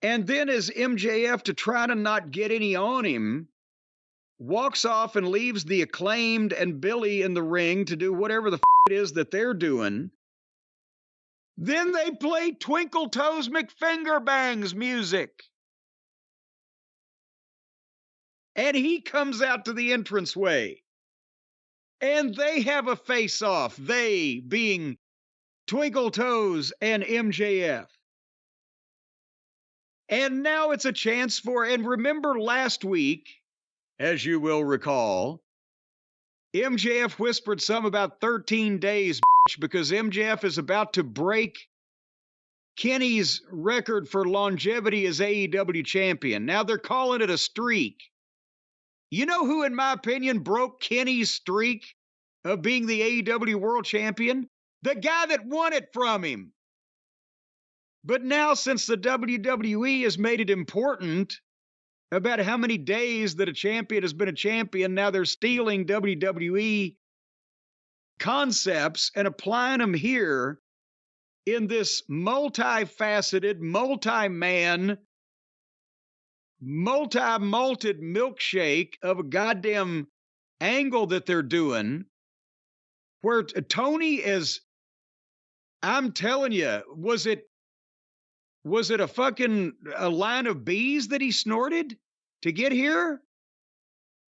And then as MJF, to try to not get any on him, walks off and leaves the Acclaimed and Billy in the ring to do whatever the it is that they're doing. Then they play Twinkle Toes McFingerbangs music. And he comes out to the entranceway. And they have a face-off, they being Twinkle Toes and MJF. And now it's a chance for, and remember last week, as you will recall, MJF whispered some about 13 days, because MJF is about to break Kenny's record for longevity as AEW champion. Now they're calling it a streak. You know who, in my opinion, broke Kenny's streak of being the AEW world champion? The guy that won it from him. But now, since the WWE has made it important about how many days that a champion has been a champion, now they're stealing WWE concepts and applying them here in this multifaceted, multi-man, multi-malted milkshake of a goddamn angle that they're doing, where Tony is, I'm telling you, was it a line of bees that he snorted to get here?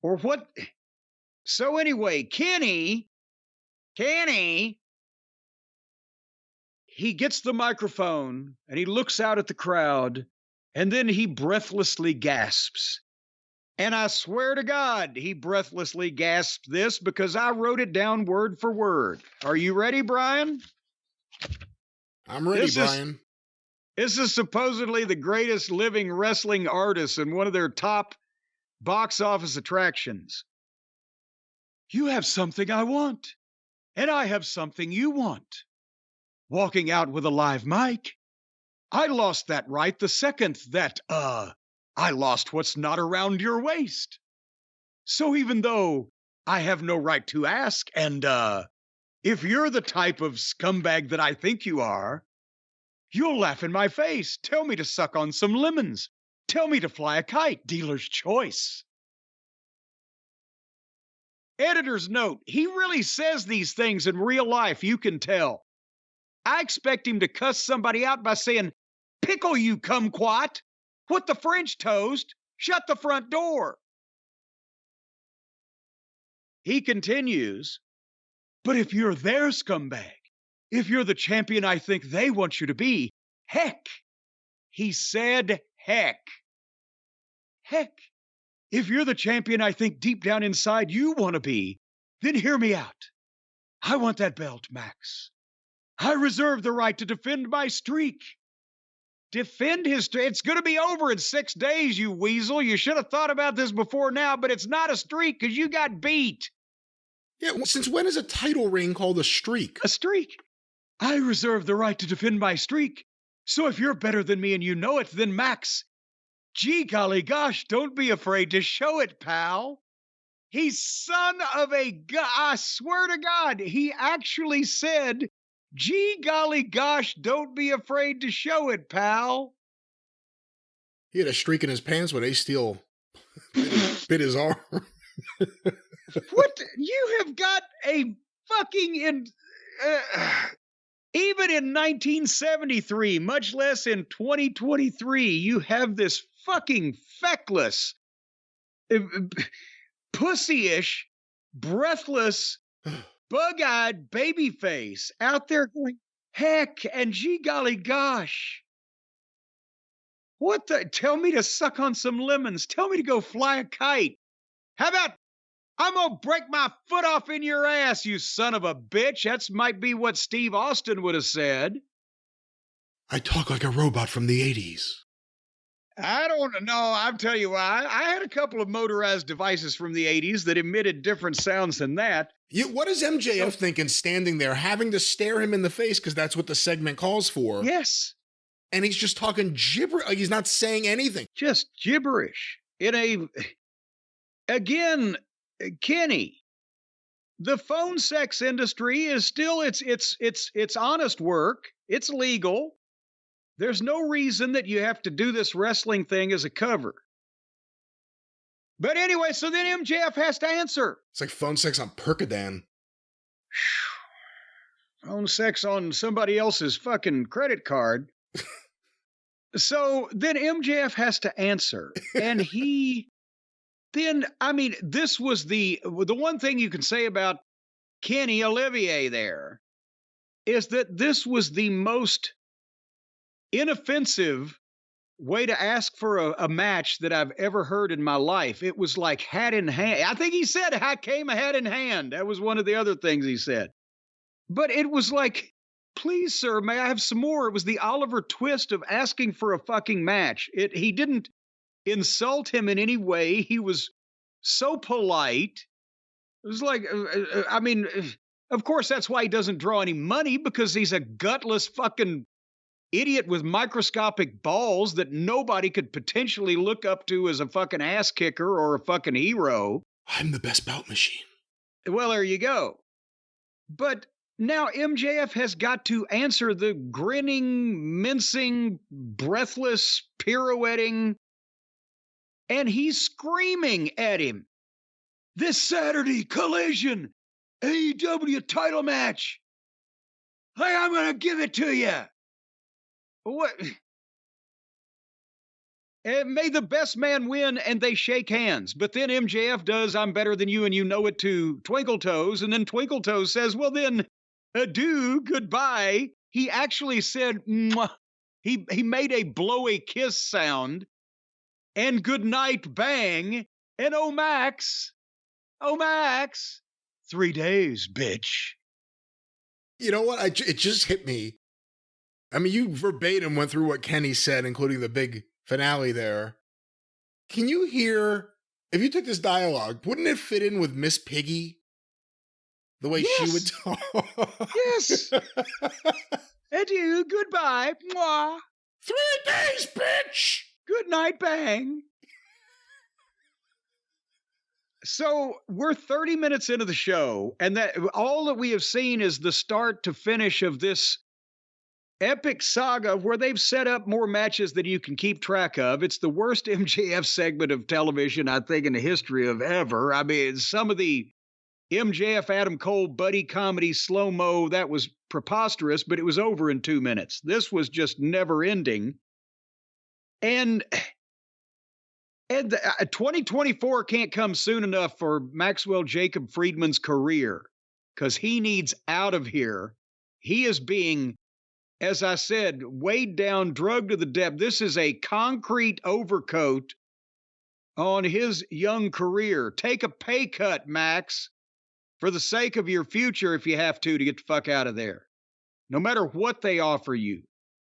Or what? So anyway, Kenny, he gets the microphone and he looks out at the crowd and then he breathlessly gasps. And I swear to God, he breathlessly gasped this because I wrote it down word for word. Are you ready, Brian? I'm ready, Brian. This is supposedly the greatest living wrestling artist and one of their top box office attractions. You have something I want, and I have something you want. Walking out with a live mic. I lost that right the second that, I lost what's not around your waist. So even though I have no right to ask, and, if you're the type of scumbag that I think you are, you'll laugh in my face, tell me to suck on some lemons, tell me to fly a kite, dealer's choice. Editor's note, he really says these things in real life, you can tell. I expect him to cuss somebody out by saying, pickle you kumquat, what the French toast, shut the front door. He continues, but if you're their scumbag, if you're the champion I think they want you to be, heck. He said heck. Heck. If you're the champion I think deep down inside you want to be, then hear me out. I want that belt, Max. I reserve the right to defend my streak. Defend his streak? It's going to be over in 6 days, you weasel. You should have thought about this before now, but it's not a streak because you got beat. Yeah, well, since when is a title reign called a streak? A streak. I reserve the right to defend my streak. So if you're better than me and you know it, then Max, gee golly gosh, don't be afraid to show it, pal. He's son of a god. I swear to God, he actually said, gee golly gosh, don't be afraid to show it, pal. He had a streak in his pants when Ace Steel bit his arm. What? You have got a fucking... even in 1973, much less in 2023, you have this fucking feckless, pussy-ish, breathless, bug-eyed baby face out there going, heck, and gee golly gosh. What the? Tell me to suck on some lemons. Tell me to go fly a kite. How about, I'm going to break my foot off in your ass, you son of a bitch. That might be what Steve Austin would have said. I talk like a robot from the 80s. I don't know. I'll tell you why. I had a couple of motorized devices from the 80s that emitted different sounds than that. What is MJF thinking standing there, having to stare him in the face because that's what the segment calls for? Yes. And he's just talking gibberish. Like he's not saying anything. Just gibberish. Again, Kenny, the phone sex industry is still, it's honest work. It's legal. There's no reason that you have to do this wrestling thing as a cover. But anyway, so then MJF has to answer. It's like phone sex on Percodan. Phone sex on somebody else's fucking credit card. So then MJF has to answer. And this was the one thing you can say about Kenny Olivier there is that this was the most inoffensive way to ask for a match that I've ever heard in my life. It was like hat in hand. I think he said I came hat in hand. That was one of the other things he said. But it was like, please, sir, may I have some more? It was the Oliver Twist of asking for a fucking match. He didn't insult him in any way. He was so polite. It was like, of course, that's why he doesn't draw any money, because he's a gutless fucking idiot with microscopic balls that nobody could potentially look up to as a fucking ass kicker or a fucking hero. I'm the best bout machine. Well, there you go. But now MJF has got to answer the grinning, mincing, breathless, pirouetting, and he's screaming at him. This Saturday, Collision, AEW title match. Hey, I'm going to give it to you. What? And may the best man win, and they shake hands. But then MJF does, I'm better than you, and you know it, to Twinkle Toes. And then Twinkle Toes says, well, then, adieu, goodbye. He actually said, mwah. He made a blowy kiss sound. And good night, bang. And oh, Max, 3 days, bitch. You know what? It just hit me. I mean, you verbatim went through what Kenny said, including the big finale there. Can you hear, if you took this dialogue, wouldn't it fit in with Miss Piggy? The way she would talk? Yes. Adieu, goodbye, mwah. 3 days, bitch! Good night, bang. So we're 30 minutes into the show, and that all that we have seen is the start to finish of this epic saga where they've set up more matches than you can keep track of. It's the worst MJF segment of television, I think, in the history of ever. I mean, some of the MJF Adam Cole buddy comedy slow-mo, that was preposterous, but it was over in 2 minutes. This was just never ending. And 2024 can't come soon enough for Maxwell Jacob Friedman's career, because he needs out of here. He is being, as I said, weighed down, drugged to the depth. This is a concrete overcoat on his young career. Take a pay cut, Max, for the sake of your future if you have to get the fuck out of there. No matter what they offer you.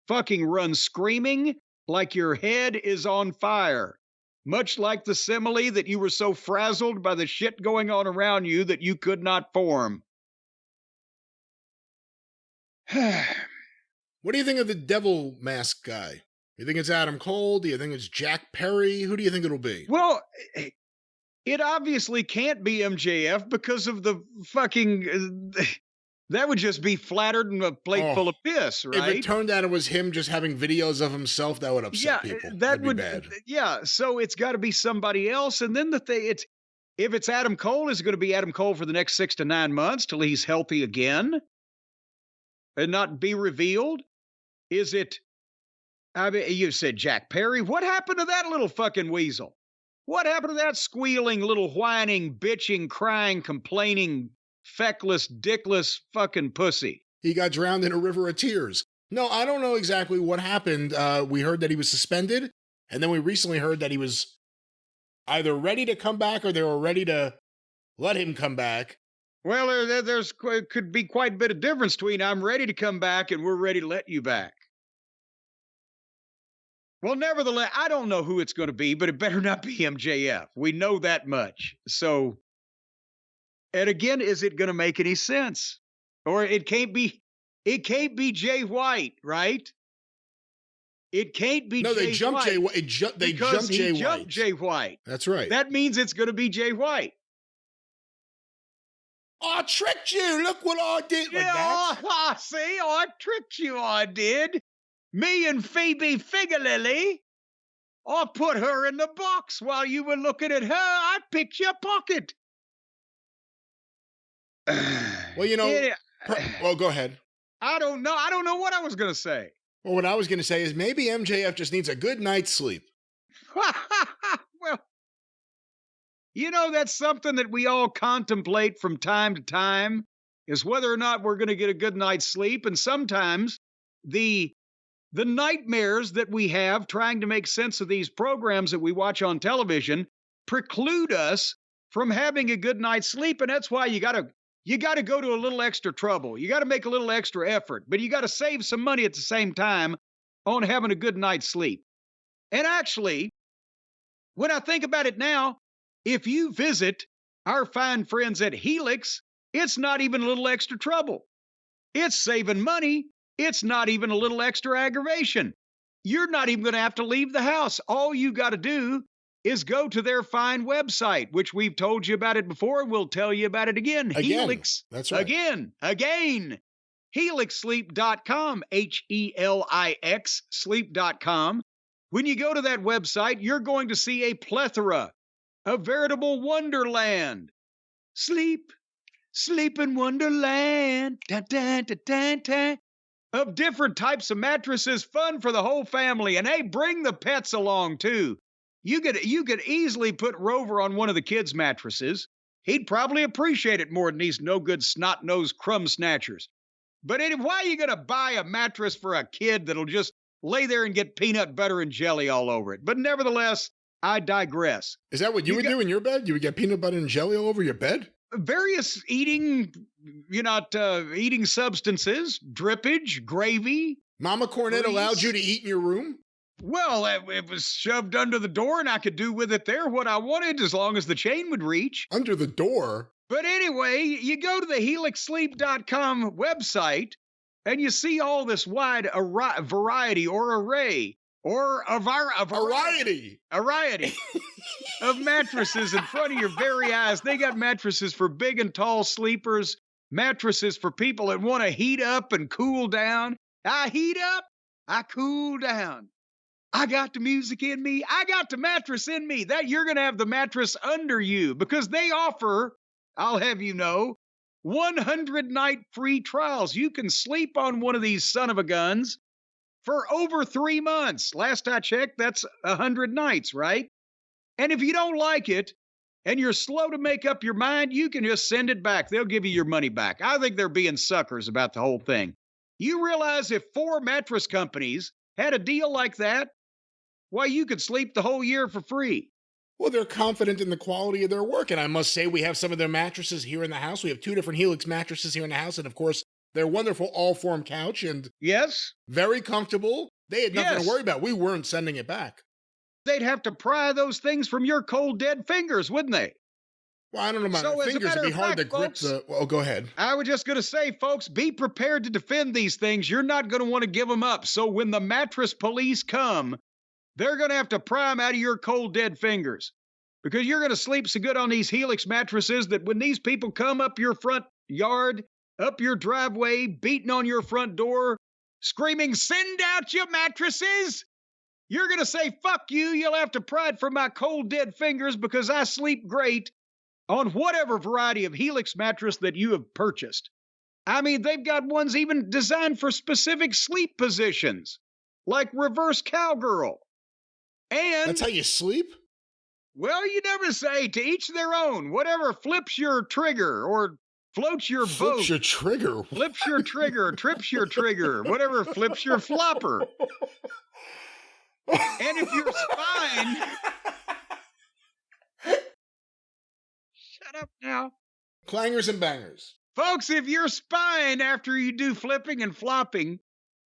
Fucking run screaming like your head is on fire. Much like the simile that you were so frazzled by the shit going on around you that you could not form. What do you think of the devil mask guy? You think it's Adam Cole? Do you think it's Jack Perry? Who do you think it'll be? Well, it obviously can't be MJF because of the fucking... that would just be flattered and a plate full of piss, right? If it turned out it was him just having videos of himself, that would upset people. That'd be bad. Yeah, so it's got to be somebody else. And then if it's Adam Cole, is it going to be Adam Cole for the next 6 to 9 months till he's healthy again and not be revealed? Is it, I mean, you said Jack Perry. What happened to that little fucking weasel? What happened to that squealing, little whining, bitching, crying, complaining, feckless, dickless fucking pussy? He got drowned in a river of tears. No, I don't know exactly what happened. We heard that he was suspended, and then we recently heard that he was either ready to come back or they were ready to let him come back. Well, there's could be quite a bit of difference between I'm ready to come back and we're ready to let you back. Well, nevertheless, I don't know who it's going to be, but it better not be MJF. We know that much. So, and again, is it going to make any sense? Or it can't be Jay White, right? It can't be. No, Jay they jumped White. They jumped Jay White. Jumped Jay White. That's right. That means it's going to be Jay White. I tricked you. Look what I did. Yeah, see, I tricked you. I did. Me and Phoebe Figurelli. I put her in the box while you were looking at her. I picked your pocket. Well, you know, well, go ahead. I don't know. I don't know what I was going to say. Well, what I was going to say is maybe MJF just needs a good night's sleep. Well, you know, that's something that we all contemplate from time to time, is whether or not we're going to get a good night's sleep. And sometimes the nightmares that we have trying to make sense of these programs that we watch on television preclude us from having a good night's sleep. And that's why you got to go to a little extra trouble. You got to make a little extra effort, but you got to save some money at the same time on having a good night's sleep. And actually, when I think about it now, if you visit our fine friends at Helix, it's not even a little extra trouble. It's saving money. It's not even a little extra aggravation. You're not even going to have to leave the house. All you got to do is go to their fine website, which we've told you about it before, and we'll tell you about it again. Helix. That's right. Again. HelixSleep.com, Helix sleep.com. When you go to that website, you're going to see a plethora, a veritable wonderland. Sleep in wonderland. Dun, dun, dun, dun, dun. Of different types of mattresses, fun for the whole family. And hey, bring the pets along too. You could easily put Rover on one of the kids' mattresses. He'd probably appreciate it more than these no-good snot-nosed crumb snatchers. But why are you going to buy a mattress for a kid that'll just lay there and get peanut butter and jelly all over it? But nevertheless, I digress. Is that what you would do in your bed? You would get peanut butter and jelly all over your bed? Various eating substances, drippage, gravy. Mama Cornette allowed you to eat in your room? Well, it was shoved under the door, and I could do with it there what I wanted as long as the chain would reach. Under the door? But anyway, you go to the HelixSleep.com website, and you see all this wide variety or array or a variety of mattresses in front of your very eyes. They got mattresses for big and tall sleepers, mattresses for people that want to heat up and cool down. I heat up, I cool down. I got the music in me. I got the mattress in me. That you're going to have the mattress under you because they offer, I'll have you know, 100-night free trials. You can sleep on one of these son of a guns for over 3 months. Last I checked, that's 100 nights, right? And if you don't like it and you're slow to make up your mind, you can just send it back. They'll give you your money back. I think they're being suckers about the whole thing. You realize if 4 mattress companies had a deal like that, why, you could sleep the whole year for free. Well, they're confident in the quality of their work. And I must say, we have some of their mattresses here in the house. We have 2 different Helix mattresses here in the house. And of course, their wonderful all-form couch. And yes, very comfortable. They had nothing to worry about. We weren't sending it back. They'd have to pry those things from your cold, dead fingers, wouldn't they? Well, I don't know about my fingers. It'd be hard to grip the... Well, go ahead. I was just going to say, folks, be prepared to defend these things. You're not going to want to give them up. So when the mattress police come, they're going to have to pry them out of your cold, dead fingers. Because you're going to sleep so good on these Helix mattresses that when these people come up your front yard, up your driveway, beating on your front door, screaming, "Send out your mattresses!" you're going to say, "Fuck you, you'll have to pry it from my cold, dead fingers because I sleep great on whatever variety of Helix mattress that you have purchased." I mean, they've got ones even designed for specific sleep positions, like reverse cowgirl. And that's how you sleep? Well, you never say. To each their own. Whatever flips your trigger or floats your boat. Flips your trigger? Flips your trigger, trips your trigger. Whatever flips your flopper. And if your spine... Shut up now. Clangers and bangers. Folks, if your spine, after you do flipping and flopping,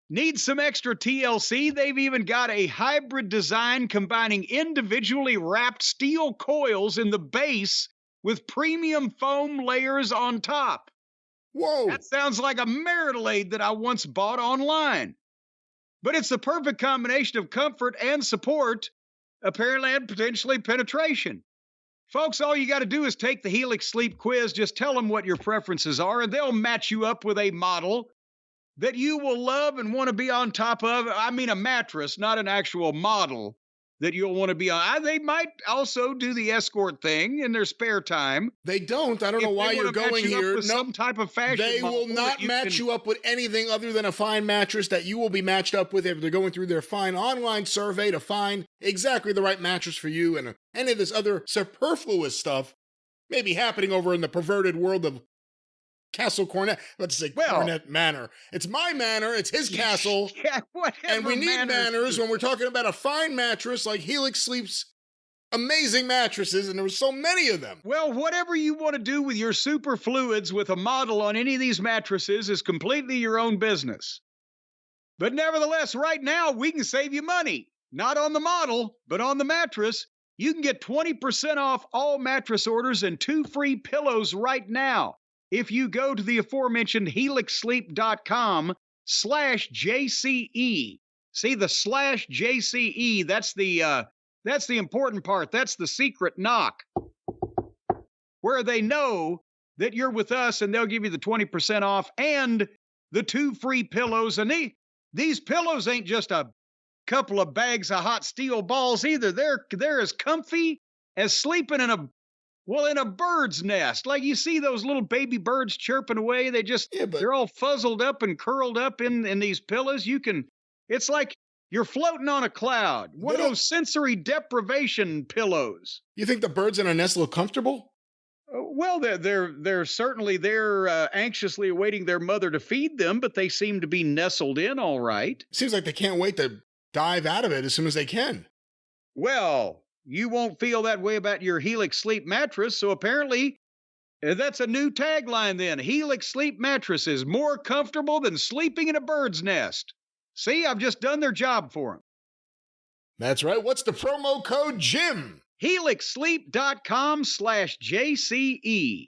needs some extra TLC, they've even got a hybrid design combining individually wrapped steel coils in the base with premium foam layers on top. Whoa. That sounds like a marital aid that I once bought online. But it's the perfect combination of comfort and support, apparently, and potentially penetration. Folks, all you got to do is take the Helix Sleep Quiz. Just tell them what your preferences are, and they'll match you up with a model that you will love and want to be on top of. I mean, a mattress, not an actual model that you'll want to be on. They might also do the escort thing in their spare time. They don't. I don't know why you're going here. No, some type of fashion. They will not match you up with anything other than a fine mattress that you will be matched up with if they're going through their fine online survey to find exactly the right mattress for you, and any of this other superfluous stuff may be happening over in the perverted world of Castle Cornette. Let's say Cornette Manor. It's my manor. It's his castle. Yeah, whatever. And we need manners when we're talking about a fine mattress like Helix Sleep's amazing mattresses, and there were so many of them. Well, whatever you want to do with your super fluids with a model on any of these mattresses is completely your own business. But nevertheless, right now, we can save you money. Not on the model, but on the mattress. You can get 20% off all mattress orders and 2 free pillows right now if you go to the aforementioned helixsleep.com/JCE. See the /JCE, that's the important part. That's the secret knock, where they know that you're with us, and they'll give you the 20% off and the 2 free pillows. And these pillows ain't just a couple of bags of hot steel balls either. They're as comfy as sleeping in a bird's nest. Like, you see those little baby birds chirping away. They're all fuzzled up and curled up in these pillows. It's like you're floating on a cloud. One of those sensory deprivation pillows. You think the birds in a nest look comfortable? Well, they're certainly anxiously awaiting their mother to feed them, but they seem to be nestled in all right. Seems like they can't wait to dive out of it as soon as they can. Well, you won't feel that way about your Helix Sleep mattress, so apparently that's a new tagline then. Helix Sleep mattress is more comfortable than sleeping in a bird's nest. See, I've just done their job for them. That's right. What's the promo code, Jim? helixsleep.com/JCE.